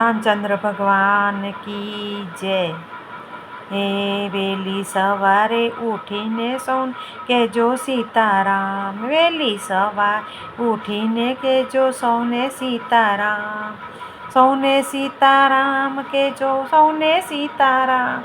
રામચંદ્ર ભગવાન કી જય. હે વહેલી સવારે ઉઠીને સૌને કહેજો સીતારામ. વહેલી સવાર ઉઠીને કહેજો સૌને સીતારામ. સૌને સીતારામ કહેજો, સૌને સીતારામ.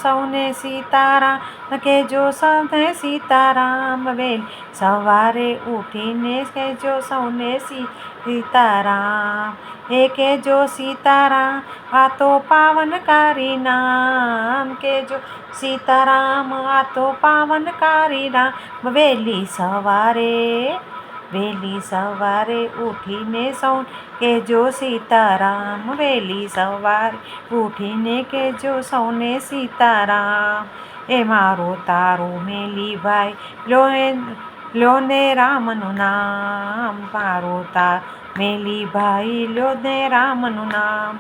સૌને સીતારામ કહેજો, સૌને સીતારામ. વહેલી સવારે ઉઠીને કહેજો સૌને સીતારામ. હે કહેજો સીતારામ, આ તો પાવનકારી નામ. કહેજો સીતારામ, આ તો પાવનકારી નામ. વહેલી સવારે ઉઠીને સૌને કહેજો સીતારામ. વહેલી સવારે ઉઠીને કહેજો સૌને સીતારામ. એ મારો તારો મેલી ભાઈ લ્યો ને રામનું નામ. મારો તારો મેલી ભાઈ લ્યો ને રામનું નામ.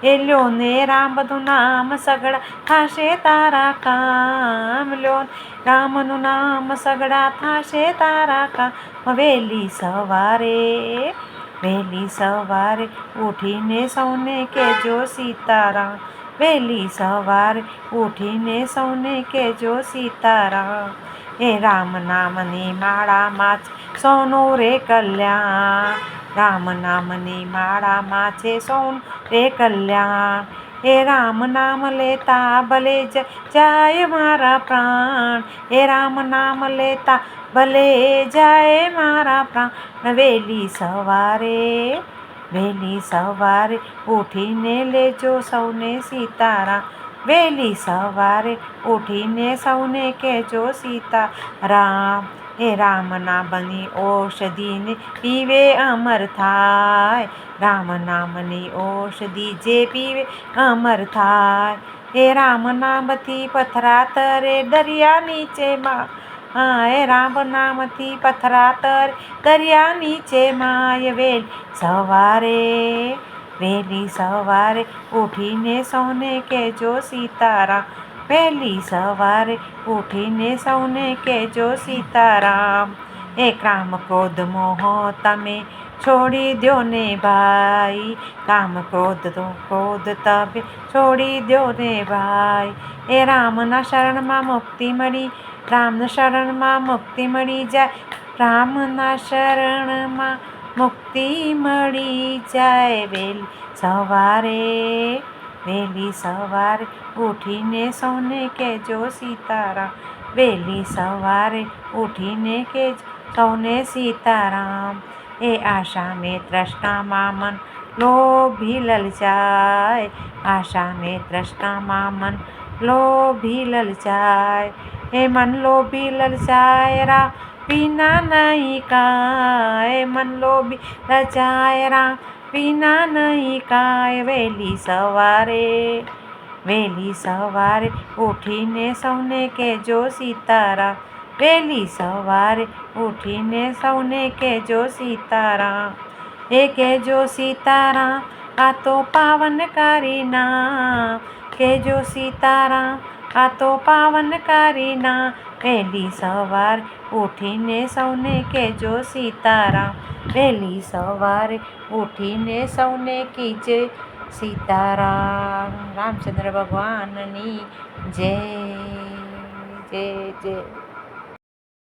એ લ્યો ને રામનું નામ, સગડા થાશે તારા કામ. લ્યો રામનું નામ, સગડા થાશે તારા કામ. વહેલી સવારે ઉઠીને સૌને કહેજો સીતારામ. વહેલી સવારે ઉઠીને સૌને કહેજો સીતારામ. એ રામ નામની માળામાં સૌનું રે કલ્યાણ. રામ નામની માળામાં છે સૌનું રે કલ્યાણ. એ રામ નામ લેતા ભલે જાય મારા પ્રાણ. એ રામ નામ લેતા ભલે જાય મારા પ્રાણ. વહેલી સવારે ઉઠીને લેજો સૌને સીતારામ. વહેલી સવારે ઉઠીને સૌને કહેજો સીતારામ. એ રામ નામની ઔષધિને પીવે અમર થાય. રામ નામની ઔષધિ જે પીવે અમર થાય. એ રામ નામથી પથરા તરે દરિયા નીચેમાં. એ રામ નામથી પથરા તરે દરિયા નીચેમાં. વહેલી સવારે ઉઠીને સૌને કહેજો સીતારામ. વહેલી સવારે ઉઠીને સૌને કહેજો સીતારામ. એ કામ ક્રોધ મોહ તમે છોડી દ્યો ને ભાઈ. કામ ક્રોધ તમે છોડી દ્યો ને ભાઈ. એ રામના શરણમાં મુક્તિ મળી. રામના શરણમાં મુક્તિ મળી જાય. રામના શરણમાં મુક્તિ મળી જાય. વહેલી સવારે ઉઠીને સૌને કહેજો સીતારામ. વહેલી સવારે ઉઠીને કહેજો સૌને સીતારામ. એ આશા મેં તૃષ્ણામાં મન લોભી લલચાય. આશા મેં તૃષ્ણામાં મન લોભી લલચાય. એ મન લોભી લલચાય, રામ વિના નહીં કાંઈ. મન લોભી લલચાય, રામ વિના નહીં કાંઈ. વહેલી સવારે ઉઠીને સૌને કહેજો સીતારામ. વહેલી સવારે ઉઠીને સૌને કહેજો સીતારામ. એ કહેજો સીતારામ, આ તો પાવનકારી નામ. કહેજો સીતારામ, આ તો પાવનકારી નામ. વહેલી સવારે ઉઠીને સૌને કહેજો સીતારામ. વહેલી સવારે ઉઠીને સૌને કહેજે સીતારામ. રામચંદ્ર ભગવાનની જય જય જય.